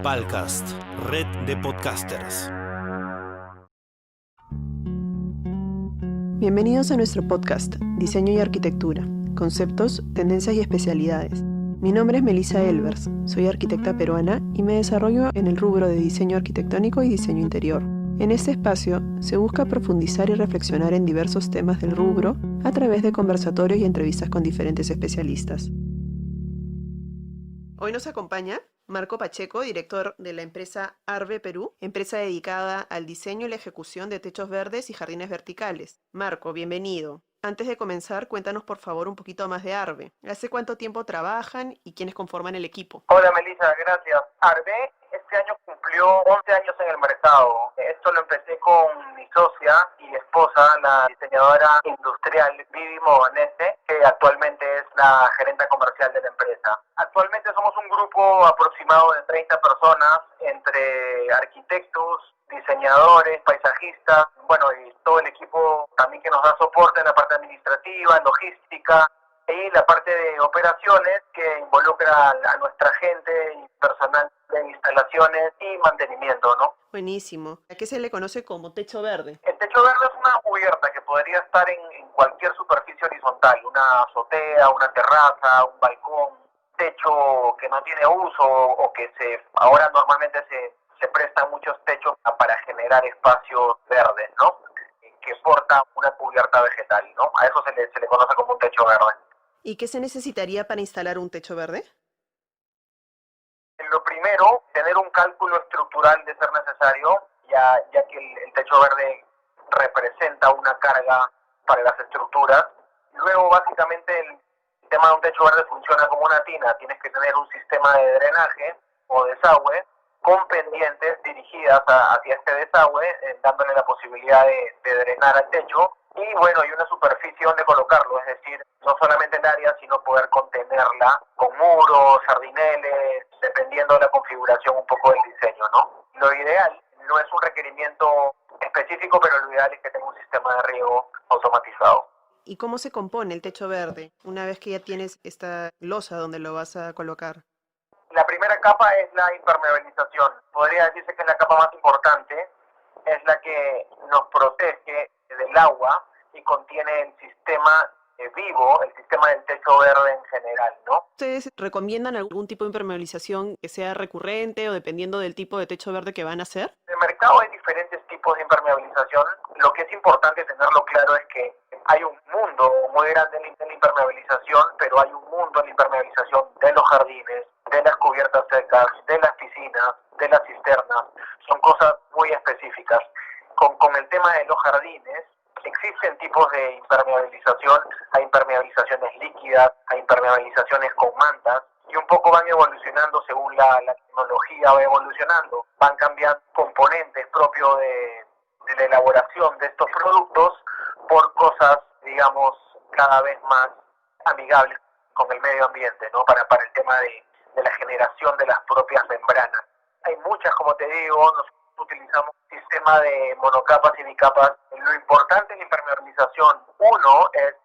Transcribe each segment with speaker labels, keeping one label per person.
Speaker 1: Palcast, red de podcasters.
Speaker 2: Bienvenidos a nuestro podcast, Diseño y Arquitectura, Conceptos, Tendencias y Especialidades. Mi nombre es Melissa Elvers, soy arquitecta peruana y me desarrollo en el rubro de diseño arquitectónico y diseño interior. En este espacio se busca profundizar y reflexionar en diversos temas del rubro a través de conversatorios y entrevistas con diferentes especialistas. Hoy nos acompaña Marco Pacheco, director de la empresa Arve Perú, empresa dedicada al diseño y la ejecución de techos verdes y jardines verticales. Marco, bienvenido. Antes de comenzar, cuéntanos por favor un poquito más de Arve. ¿Hace cuánto tiempo trabajan y quiénes conforman el equipo?
Speaker 3: Hola Melissa, gracias. Arve este año cumplió 11 años en el mercado. Esto lo empecé con mi socia y esposa, la diseñadora industrial Vivi Mobanese, que actualmente es la gerente comercial de la empresa. Actualmente somos un grupo aproximado de 30 personas, entre arquitectos, diseñadores, paisajistas, bueno, y todo el equipo también que nos da soporte en la parte administrativa, logística, y la parte de operaciones que involucra a nuestra gente y personal de instalaciones y mantenimiento, ¿no?
Speaker 2: Buenísimo. ¿A qué se le conoce como techo verde?
Speaker 3: El techo verde es una cubierta que podría estar en cualquier superficie horizontal, una azotea, una terraza, un balcón, techo que no tiene uso o que ahora normalmente se prestan muchos techos para generar espacios verdes, ¿no? Que porta una cubierta vegetal, ¿no? A eso se le conoce como un techo verde.
Speaker 2: ¿Y qué se necesitaría para instalar un techo verde?
Speaker 3: Lo primero, tener un cálculo estructural de ser necesario, ya que el techo verde representa una carga para las estructuras. Luego, básicamente, el sistema de un techo verde funciona como una tina. Tienes que tener un sistema de drenaje o desagüe con pendientes dirigidas hacia este desagüe, dándole la posibilidad de drenar al techo. Y bueno, y una superficie donde colocarlo, es decir, no solamente el área, sino poder contenerla con muros, jardineles, dependiendo de la configuración un poco del diseño, ¿no? Lo ideal no es un requerimiento específico, pero lo ideal es que tenga un sistema de riego automatizado.
Speaker 2: ¿Y cómo se compone el techo verde una vez que ya tienes esta losa donde lo vas a colocar?
Speaker 3: La primera capa es la impermeabilización. Podría decirse que es la capa más importante, es la que nos protege del agua y contiene el sistema vivo, el sistema del techo verde en general, ¿no?
Speaker 2: ¿Ustedes recomiendan algún tipo de impermeabilización que sea recurrente o dependiendo del tipo de techo verde que van a hacer?
Speaker 3: En el mercado hay diferentes tipos de impermeabilización. Lo que es importante tenerlo claro es que hay un mundo muy grande en la impermeabilización, pero hay un mundo en la impermeabilización de los jardines, de las cubiertas secas, de las piscinas, de las cisternas. Son cosas muy específicas. Con el tema de los jardines, existen tipos de impermeabilización. Hay impermeabilizaciones líquidas, hay impermeabilizaciones con mantas, y un poco van evolucionando según la tecnología va evolucionando. Van cambiando componentes propios de la elaboración de estos productos por cosas, digamos, cada vez más amigables con el medio ambiente, ¿no? Para el tema de la generación de las propias membranas. Hay muchas, como te digo, nosotros utilizamos un sistema de monocapas y bicapas. Lo importante en la impermeabilización, uno, es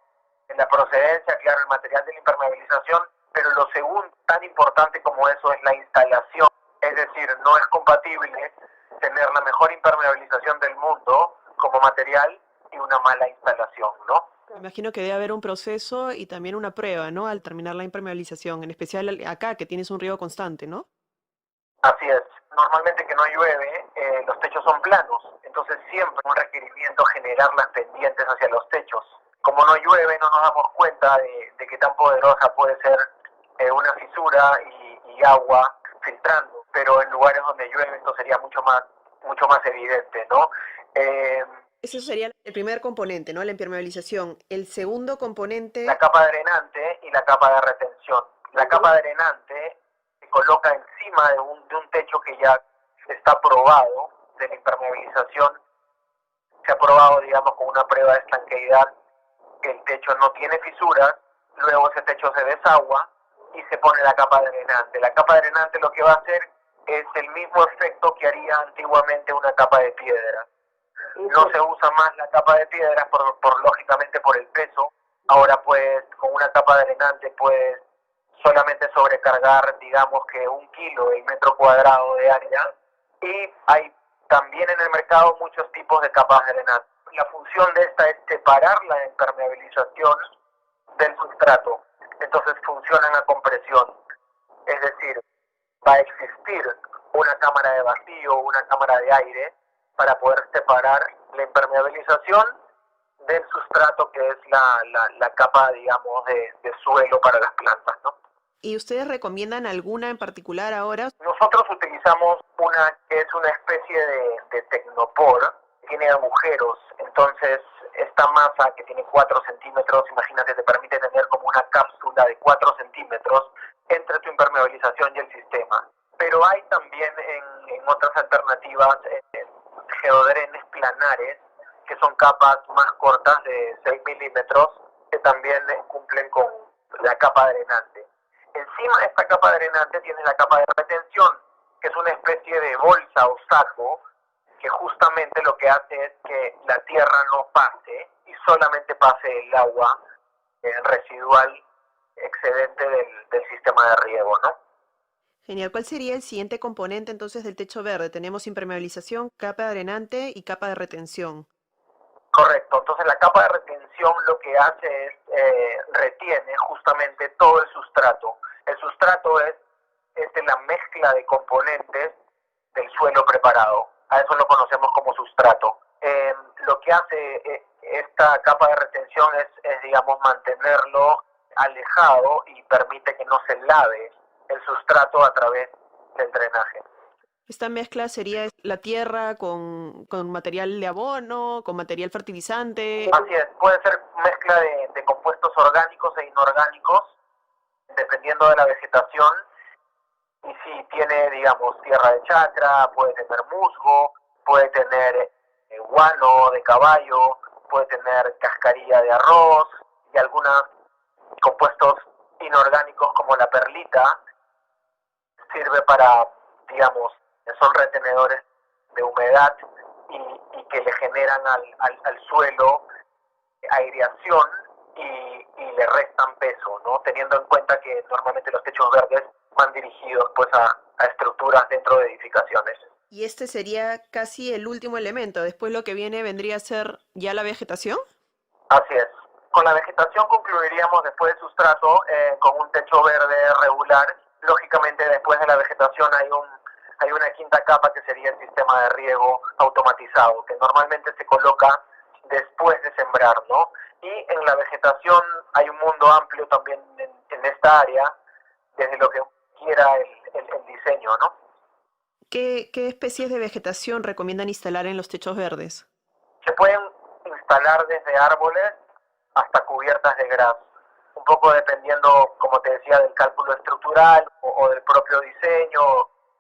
Speaker 3: la procedencia, claro, el material de la impermeabilización, pero lo segundo, tan importante como eso, es la instalación. Es decir, no es compatible tener la mejor impermeabilización del mundo como material y una mala instalación, ¿no?
Speaker 2: Me imagino que debe haber un proceso y también una prueba, ¿no? Al terminar la impermeabilización, en especial acá, que tienes un riego constante, ¿no?
Speaker 3: Así es. Normalmente que no llueve, los techos son planos, entonces siempre un requerimiento generar las pendientes hacia los techos. Como no llueve, no nos damos cuenta de qué tan poderosa puede ser una fisura y agua filtrando, pero en lugares donde llueve esto sería mucho más evidente, ¿no?
Speaker 2: Ese sería el primer componente, ¿no? La impermeabilización. El segundo componente...
Speaker 3: La capa drenante y la capa de retención. La capa drenante se coloca encima de un techo que ya está probado de la impermeabilización. Se ha probado, digamos, con una prueba de estanqueidad que el techo no tiene fisuras, luego ese techo se desagua y se pone la capa drenante. La capa drenante lo que va a hacer es el mismo efecto que haría antiguamente una capa de piedra. No se usa más la capa de piedra lógicamente por el peso. Ahora pues con una capa drenante puedes solamente sobrecargar, digamos que 1 kilo el metro cuadrado de área. Y hay también en el mercado muchos tipos de capas drenantes. La función de esta es separar la impermeabilización del sustrato. Entonces funciona en la compresión. Es decir, va a existir una cámara de vacío, una cámara de aire, para poder separar la impermeabilización del sustrato, que es la capa, digamos, de suelo para las plantas, ¿no?
Speaker 2: ¿Y ustedes recomiendan alguna en particular ahora?
Speaker 3: Nosotros utilizamos una que es una especie de tecnopor, tiene agujeros, entonces esta masa que tiene 4 centímetros, imagínate, te permite tener como una cápsula de 4 centímetros entre tu impermeabilización y el sistema. Pero hay también en otras alternativas geodrenes planares, que son capas más cortas de 6 milímetros, que también cumplen con la capa drenante. Encima de esta capa drenante tienes la capa de retención, que es una especie de bolsa o saco, que justamente lo que hace es que la tierra no pase y solamente pase el agua residual excedente del sistema de riego, ¿no?
Speaker 2: Genial. ¿Cuál sería el siguiente componente entonces del techo verde? Tenemos impermeabilización, capa drenante y capa de retención.
Speaker 3: Correcto. Entonces la capa de retención lo que hace es retiene justamente todo el sustrato. El sustrato es la mezcla de componentes del suelo preparado. A eso lo conocemos como sustrato. Lo que hace esta capa de retención es, digamos, mantenerlo alejado y permite que no se lave el sustrato a través del drenaje.
Speaker 2: Esta mezcla sería la tierra con material de abono, con material fertilizante.
Speaker 3: Así es, puede ser mezcla de compuestos orgánicos e inorgánicos, dependiendo de la vegetación. Y si tiene, digamos, tierra de chacra, puede tener musgo, puede tener guano de caballo, puede tener cascarilla de arroz y algunos compuestos inorgánicos como la perlita. Sirve para, digamos, son retenedores de humedad y que le generan al suelo aireación y le restan peso, ¿no? Teniendo en cuenta que normalmente los techos verdes van dirigidos pues a estructuras dentro de edificaciones.
Speaker 2: Y este sería casi el último elemento. Después lo que viene vendría a ser ya la vegetación.
Speaker 3: Así es. Con la vegetación concluiríamos después del sustrato con un techo verde regular. Lógicamente después de la vegetación hay una quinta capa que sería el sistema de riego automatizado, que normalmente se coloca después de sembrar, ¿no? Y en la vegetación hay un mundo amplio también en esta área, desde lo que quiera el diseño, ¿no?
Speaker 2: ¿Qué especies de vegetación recomiendan instalar en los techos verdes?
Speaker 3: Se pueden instalar desde árboles hasta cubiertas de gras, un poco dependiendo, como te decía, del cálculo estructural o del propio diseño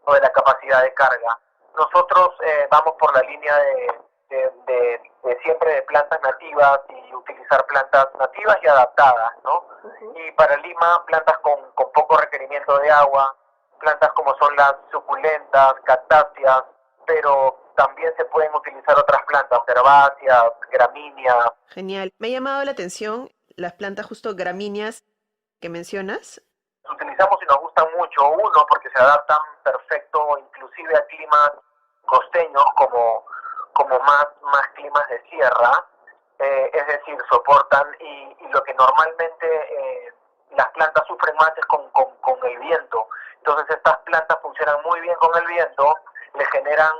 Speaker 3: o de la capacidad de carga. Nosotros vamos por la línea de siempre de plantas nativas y utilizar plantas nativas y adaptadas, ¿no? Y para Lima, plantas con poco requerimiento de agua, plantas como son las suculentas, cactáceas, pero también se pueden utilizar otras plantas, herbáceas, gramíneas.
Speaker 2: Genial. Me ha llamado la atención las plantas justo gramíneas que mencionas.
Speaker 3: Utilizamos y nos gustan mucho, uno, porque se adaptan perfecto inclusive a climas costeños como más climas de sierra, es decir, soportan y lo que normalmente las plantas sufren más es con el viento. Entonces estas plantas funcionan muy bien con el viento, le generan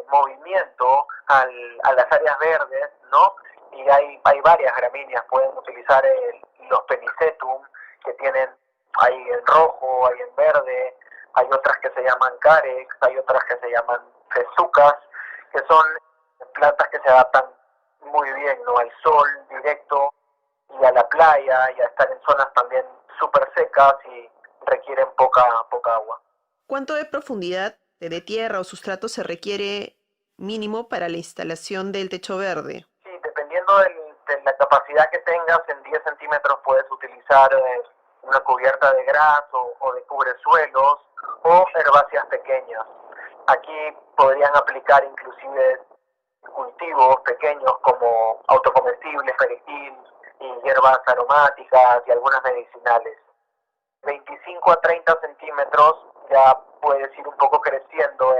Speaker 3: movimiento a las áreas verdes, ¿no? Y hay varias gramíneas, pueden utilizar los penicetum, que hay en rojo, hay en verde, hay otras que se llaman carex, hay otras que se llaman fesucas, que son plantas que se adaptan muy bien, ¿no? Al sol directo y a la playa y a estar en zonas también súper secas y requieren poca agua.
Speaker 2: ¿Cuánto de profundidad de tierra o sustrato se requiere mínimo para la instalación del techo verde?
Speaker 3: Sí, dependiendo de la capacidad que tengas, en 10 centímetros puedes utilizar una cubierta de gras o de cubresuelos o herbáceas pequeñas. Aquí podrían aplicar inclusive cultivos pequeños como autocomestibles, perejil y hierbas aromáticas y algunas medicinales. 25 a 30 centímetros ya puedes ir un poco creciendo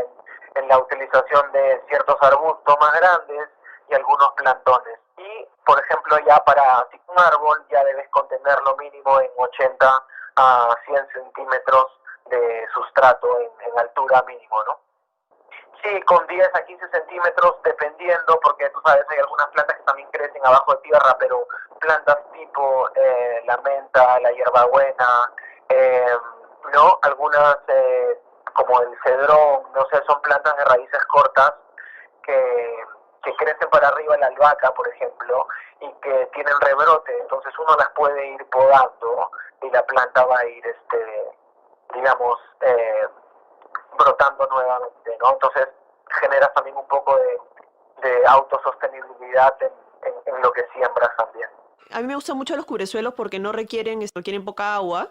Speaker 3: en la utilización de ciertos arbustos más grandes y algunos plantones. Y, por ejemplo, ya para un árbol ya debes contenerlo mínimo en 80 a 100 centímetros de sustrato en altura mínimo, ¿no? Sí, con 10 a 15 centímetros, dependiendo, porque tú sabes, hay algunas plantas que también crecen abajo de tierra, pero plantas tipo la menta, la hierbabuena, eh, ¿no? Algunas como el cedrón, no sé, son plantas de raíces cortas que, que crecen para arriba, la albahaca, por ejemplo, y que tienen rebrote, entonces uno las puede ir podando y la planta va a ir, digamos, brotando nuevamente, ¿no? Entonces generas también un poco de autosostenibilidad en lo que siembras también.
Speaker 2: A mí me gustan mucho los cubresuelos porque no requieren poca agua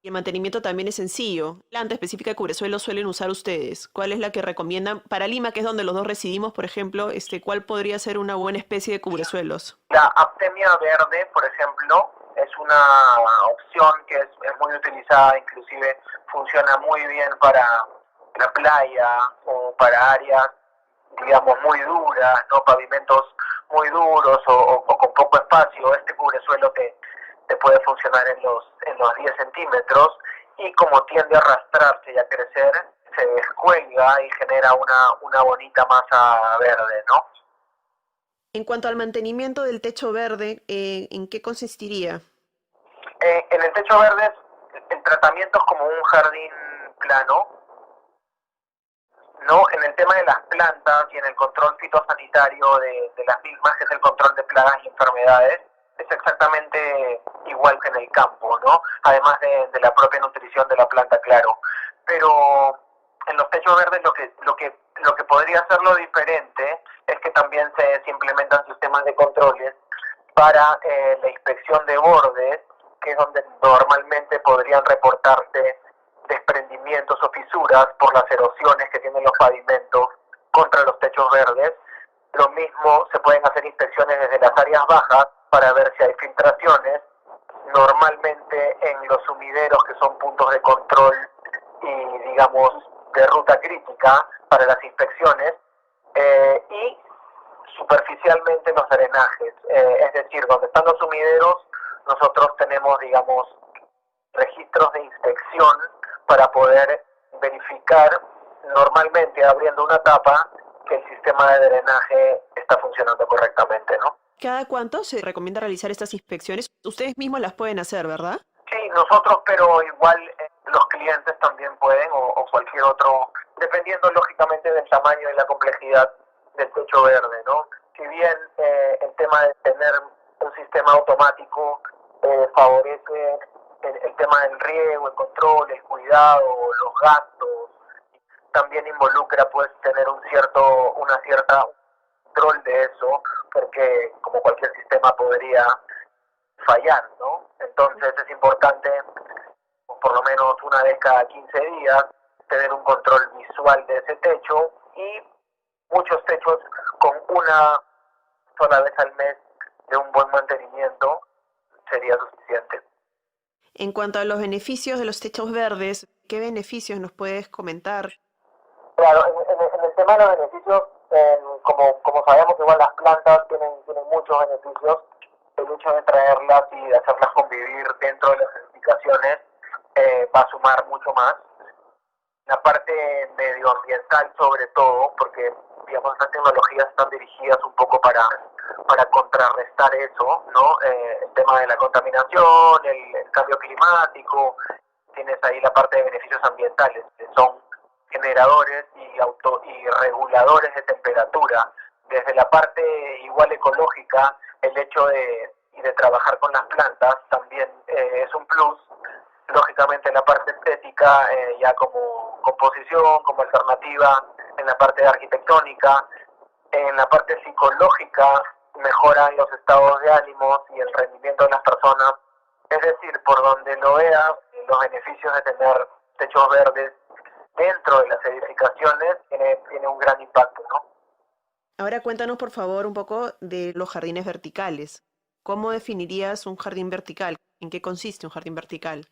Speaker 2: y el mantenimiento también es sencillo. ¿Qué planta específica de cubresuelo suelen usar ustedes? ¿Cuál es la que recomiendan? Para Lima, que es donde los dos residimos, por ejemplo, ¿cuál podría ser una buena especie de cubresuelos?
Speaker 3: La aptemia verde, por ejemplo, es una opción que es muy utilizada, inclusive funciona muy bien para la playa o para áreas, digamos, muy duras, ¿no? Pavimentos muy duros o con poco espacio. Este cubresuelo te puede funcionar en los 10 centímetros y como tiende a arrastrarse y a crecer, se descuelga y genera una bonita masa verde, ¿no?
Speaker 2: En cuanto al mantenimiento del techo verde, ¿en qué consistiría?
Speaker 3: En el techo verde, el tratamiento es como un jardín plano, ¿no? En el tema de las plantas y en el control fitosanitario de las mismas, que es el control de plagas y enfermedades, es exactamente igual que en el campo, ¿no? Además de la propia nutrición de la planta, claro. Pero en los techos verdes lo que podría hacerlo diferente es que también se implementan sistemas de controles para la inspección de bordes, que es donde normalmente podrían reportarse desprendimientos o fisuras por las erosiones que tienen los pavimentos contra los techos verdes. Lo mismo, se pueden hacer inspecciones desde las áreas bajas para ver si hay filtraciones, normalmente en los sumideros, que son puntos de control y, digamos, de ruta crítica para las inspecciones, y superficialmente los drenajes, es decir, donde están los sumideros, nosotros tenemos, digamos, registros de inspección para poder verificar normalmente abriendo una tapa que el sistema de drenaje está funcionando correctamente, ¿no?
Speaker 2: ¿Cada cuánto se recomienda realizar estas inspecciones? Ustedes mismos las pueden hacer, ¿verdad?
Speaker 3: Sí, nosotros, pero igual los clientes también pueden o cualquier otro, dependiendo lógicamente del tamaño y la complejidad del techo verde, ¿no? Si bien el tema de tener un sistema automático favorece el tema del riego, el control, el cuidado, los gastos, también involucra pues tener una cierta control de eso, porque como cualquier sistema podría fallar, ¿no? Entonces es importante, por lo menos una vez cada 15 días, tener un control visual de ese techo y muchos techos con una sola vez al mes de un buen mantenimiento sería suficiente.
Speaker 2: En cuanto a los beneficios de los techos verdes, ¿qué beneficios nos puedes comentar?
Speaker 3: Claro, en el tema de los beneficios, como sabemos, igual las plantas tienen muchos beneficios. El hecho de traerlas y de hacerlas convivir dentro de las edificaciones va a sumar mucho más. La parte medioambiental sobre todo, porque digamos estas tecnologías están dirigidas un poco para contrarrestar eso, ¿no? El tema de la contaminación, el cambio climático, tienes ahí la parte de beneficios ambientales, que son generadores y reguladores de temperatura. Desde la parte igual ecológica, el hecho de trabajar con las plantas también es un plus. Lógicamente en la parte estética, ya como composición, como alternativa, en la parte arquitectónica, en la parte psicológica, mejoran los estados de ánimo y el rendimiento de las personas. Es decir, por donde lo veas, los beneficios de tener techos verdes dentro de las edificaciones tiene un gran impacto, ¿no?
Speaker 2: Ahora cuéntanos, por favor, un poco de los jardines verticales. ¿Cómo definirías un jardín vertical? ¿En qué consiste un jardín vertical?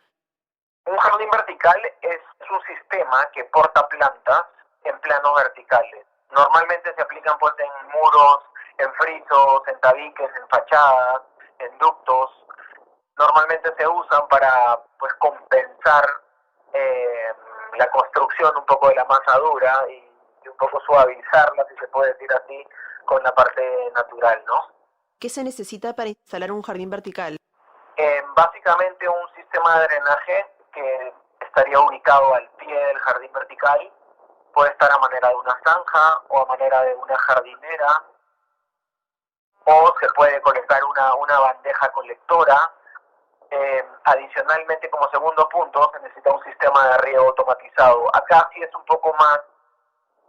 Speaker 3: Un jardín vertical es un sistema que porta plantas en planos verticales. Normalmente se aplican pues en muros, en frisos, en tabiques, en fachadas, en ductos. Normalmente se usan para pues compensar la construcción un poco de la masa dura y un poco suavizarla, si se puede decir así, con la parte natural, ¿no?
Speaker 2: ¿Qué se necesita para instalar un jardín vertical?
Speaker 3: Básicamente un sistema de drenaje que estaría ubicado al pie del jardín vertical. Puede estar a manera de una zanja o a manera de una jardinera, o se puede colocar una bandeja colectora. Adicionalmente, como segundo punto, se necesita un sistema de riego automatizado. Acá sí es un poco más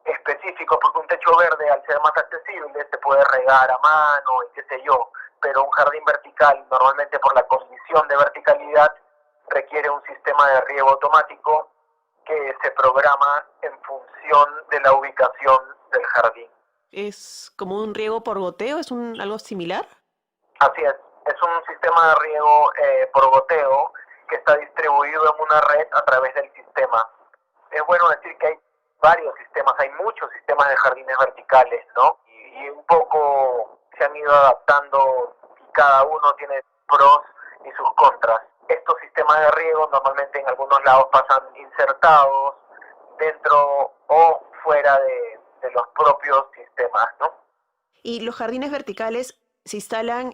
Speaker 3: específico, porque un techo verde, al ser más accesible, se puede regar a mano y qué sé yo, pero un jardín vertical, normalmente por la condición de verticalidad, requiere un sistema de riego automático que se programa en función de la ubicación del jardín.
Speaker 2: ¿Es como un riego por goteo? ¿Es algo similar?
Speaker 3: Así es un sistema de riego por goteo que está distribuido en una red a través del sistema. Es bueno decir que hay varios sistemas, hay muchos sistemas de jardines verticales, ¿no? Y un poco se han ido adaptando y cada uno tiene pros y sus contras. Estos sistemas de riego normalmente en algunos lados pasan insertados dentro o fuera de los propios sistemas, ¿no?
Speaker 2: Y los jardines verticales se instalan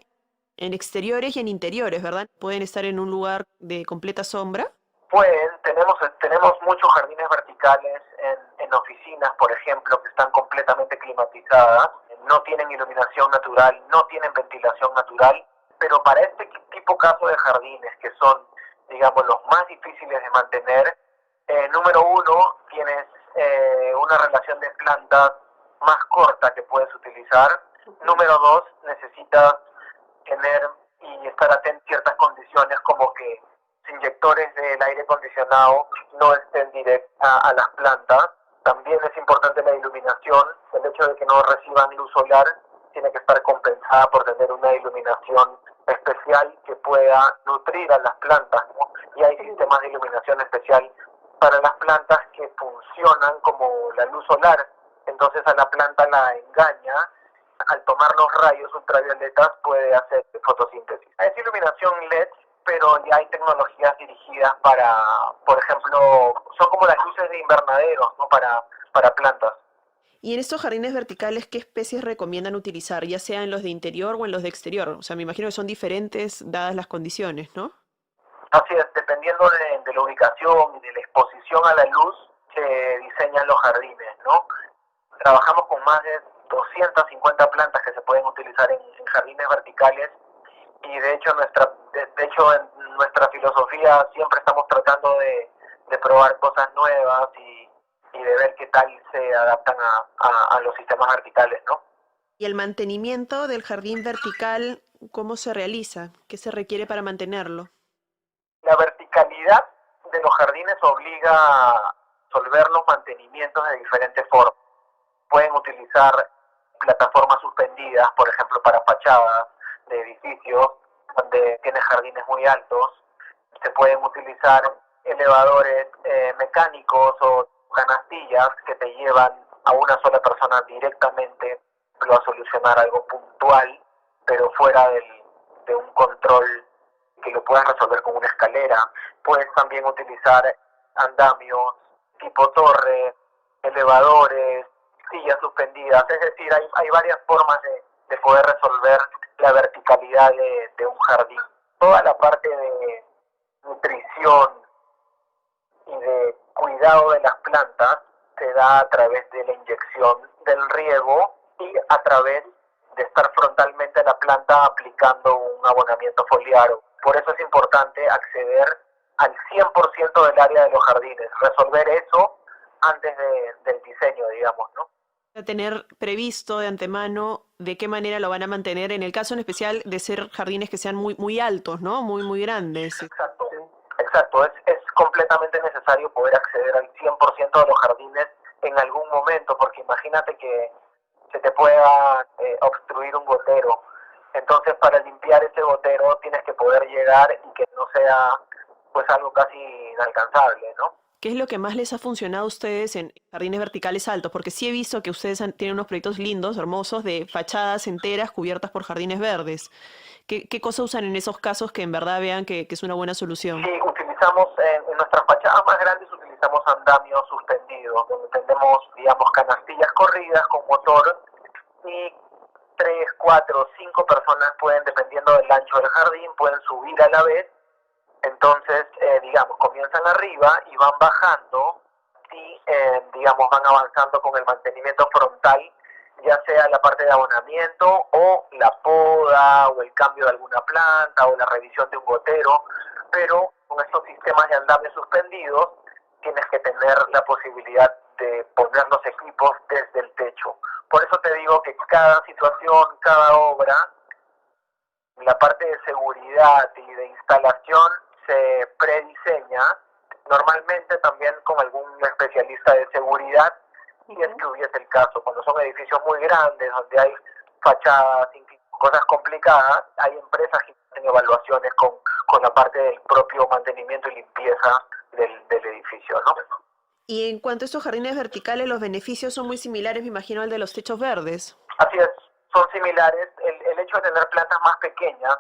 Speaker 2: en exteriores y en interiores, ¿verdad? Pueden estar en un lugar de completa sombra.
Speaker 3: Tenemos muchos jardines verticales en oficinas, por ejemplo, que están completamente climatizadas, no tienen iluminación natural, no tienen ventilación natural, pero para este caso de jardines, que son, digamos, los más difíciles de mantener, número uno, tienes una relación de plantas más corta que puedes utilizar. Número dos, necesitas tener y estar atento a ciertas condiciones, como que los inyectores del aire acondicionado no estén directos a las plantas. También es importante la iluminación. El hecho de que no reciban luz solar tiene que estar compensada por tener una iluminación especial que pueda nutrir a las plantas, ¿no? Y hay sistemas de iluminación especial para las plantas que funcionan como la luz solar. Entonces a la planta la engaña. Al tomar los rayos ultravioletas puede hacer fotosíntesis. Es iluminación LED, pero ya hay tecnologías dirigidas para, por ejemplo, son como las luces de invernaderos, ¿no? Para plantas.
Speaker 2: Y en estos jardines verticales, ¿qué especies recomiendan utilizar, ya sea en los de interior o en los de exterior? O sea, me imagino que son diferentes dadas las condiciones, ¿no?
Speaker 3: Así es, dependiendo de la ubicación y de la exposición a la luz, se diseñan los jardines, ¿no? Trabajamos con más de 250 plantas que se pueden utilizar en jardines verticales, y de hecho en nuestra filosofía siempre estamos tratando de probar cosas nuevas y de ver qué tal se adaptan a los sistemas verticales, ¿no?
Speaker 2: Y el mantenimiento del jardín vertical, ¿cómo se realiza? ¿Qué se requiere para mantenerlo?
Speaker 3: La verticalidad de los jardines obliga a resolver los mantenimientos de diferentes formas. Pueden utilizar plataformas suspendidas, por ejemplo, para fachadas de edificios donde tiene jardines muy altos. Se pueden utilizar elevadores mecánicos o canastillas que te llevan a una sola persona directamente a solucionar algo puntual, pero fuera de un control que lo puedas resolver con una escalera. Puedes también utilizar andamios tipo torre, elevadores, sillas suspendidas. Es decir, hay varias formas de poder resolver la verticalidad de un jardín. Toda la parte de nutrición y de cuidado de las plantas se da a través de la inyección del riego y a través de estar frontalmente a la planta aplicando un abonamiento foliar. Por eso es importante acceder al 100% del área de los jardines, resolver eso antes del diseño, digamos, ¿no?
Speaker 2: Tener previsto de antemano de qué manera lo van a mantener, en el caso en especial de ser jardines que sean muy, muy altos, ¿no? Muy, muy grandes.
Speaker 3: Exacto. Es completamente necesario poder acceder al 100% de los jardines en algún momento, porque imagínate que se te pueda obstruir un gotero. Entonces, para limpiar ese gotero tienes que poder llegar y que no sea pues algo casi inalcanzable, ¿no?
Speaker 2: ¿Qué es lo que más les ha funcionado a ustedes en jardines verticales altos? Porque sí he visto que ustedes tienen unos proyectos lindos, hermosos, de fachadas enteras cubiertas por jardines verdes. ¿Qué cosa usan en esos casos que en verdad vean que es una buena solución?
Speaker 3: Sí, utilizamos en nuestras fachadas más grandes utilizamos andamios suspendidos, donde tenemos, digamos, canastillas corridas con motor y 3, 4, 5 personas pueden, dependiendo del ancho del jardín, pueden subir a la vez. Entonces, digamos, comienzan arriba y van bajando y, digamos, van avanzando con el mantenimiento frontal, ya sea la parte de abonamiento o la poda o el cambio de alguna planta o la revisión de un gotero, pero con estos sistemas de andamio suspendidos tienes que tener la posibilidad de poner los equipos desde el techo. Por eso te digo que cada situación, cada obra, la parte de seguridad y de instalación se prediseña normalmente también con algún especialista de seguridad, y es que hubiese el caso. Cuando son edificios muy grandes, donde hay fachadas, cosas complicadas, hay empresas que hacen evaluaciones con la parte del propio mantenimiento y limpieza del edificio, ¿no?
Speaker 2: Y en cuanto a estos jardines verticales, los beneficios son muy similares, me imagino, al de los techos verdes.
Speaker 3: Así es, son similares. El hecho de tener plantas más pequeñas,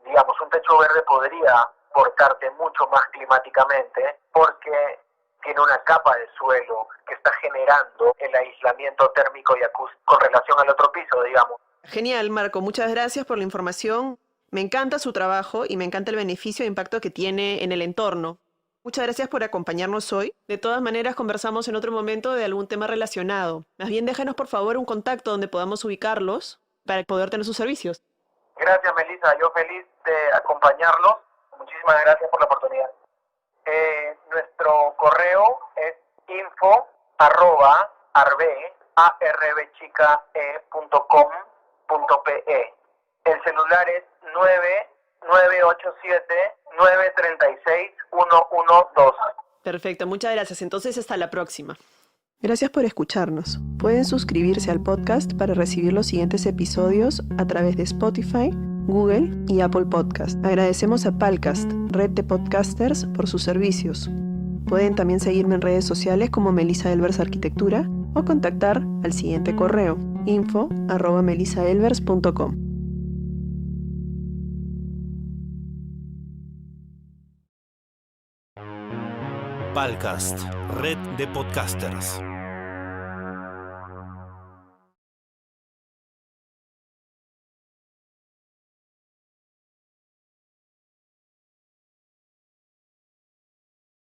Speaker 3: digamos, un techo verde podría aportarte mucho más climáticamente porque tiene una capa de suelo que está generando el aislamiento térmico y acústico con relación al otro piso, digamos.
Speaker 2: Genial, Marco. Muchas gracias por la información. Me encanta su trabajo y me encanta el beneficio e impacto que tiene en el entorno. Muchas gracias por acompañarnos hoy. De todas maneras, conversamos en otro momento de algún tema relacionado. Más bien, déjanos por favor un contacto donde podamos ubicarlos para poder tener sus servicios.
Speaker 3: Gracias, Melissa. Yo feliz de acompañarlos. Muchísimas gracias por la oportunidad. Nuestro correo es info@arbchicae.com.pe. El celular es 9987-936-112.
Speaker 2: Perfecto, muchas gracias. Entonces, hasta la próxima. Gracias por escucharnos. Pueden suscribirse al podcast para recibir los siguientes episodios a través de Spotify, Google y Apple Podcast. Agradecemos a Palcast, red de podcasters, por sus servicios. Pueden también seguirme en redes sociales como Melissa Elvers Arquitectura o contactar al siguiente correo info@melissaelvers.com.
Speaker 1: Palcast, red de podcasters.